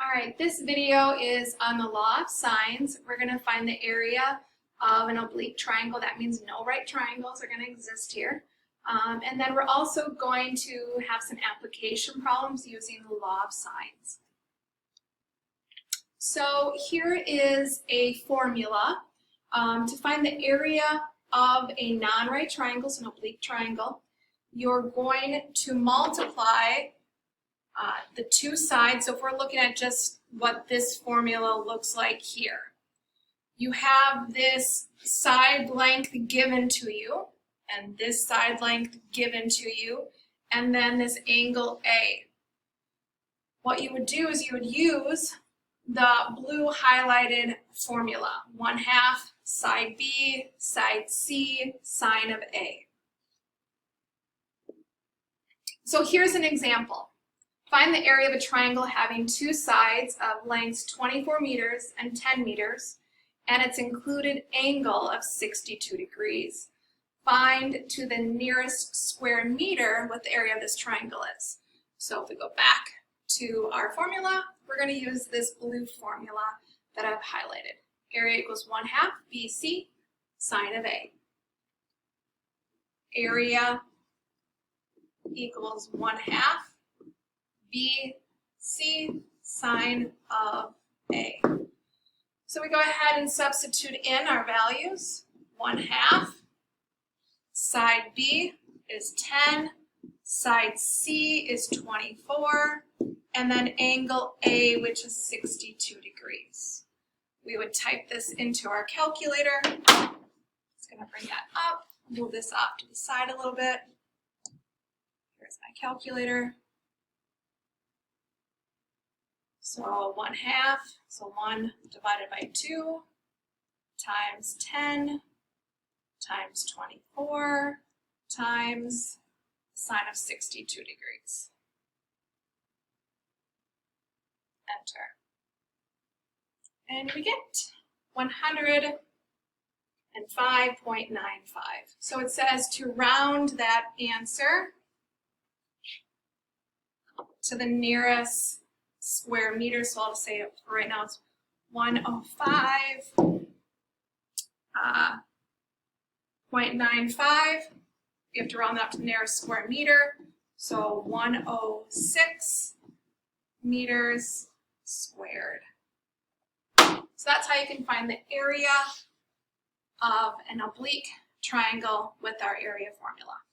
All right, this video is on the law of sines. We're going to find the area of an oblique triangle. That means no right triangles are going to exist here. And then we're also going to have some application problems using the law of sines. So here is a formula to find the area of a non-right triangle, so an oblique triangle. You're going to multiply the two sides. So if we're looking at just what this formula looks like here, you have this side length given to you, and this side length given to you, and then this angle A. What you would do is you would use the blue highlighted formula, 1/2 side B, side C, sine of A. So here's an example. Find the area of a triangle having two sides of lengths 24 meters and 10 meters, and its included angle of 62 degrees. Find to the nearest square meter what the area of this triangle is. So if we go back to our formula, we're going to use this blue formula that I've highlighted. Area equals 1/2 BC sine of A. Area equals 1/2 BC sine of A. So we go ahead and substitute in our values. 1/2, side B is 10, side C is 24, and then angle A, which is 62 degrees. We would type this into our calculator. It's going to bring that up, move this off to the side a little bit. Here's my calculator. So 1/2, so 1 divided by 2 times 10 times 24 times sine of 62 degrees. Enter. And we get 105.95. So it says to round that answer to the nearest square meter, so I'll say right now it's 105.95. You have to round that up to the nearest square meter, so 106 meters squared. So that's how you can find the area of an oblique triangle with our area formula.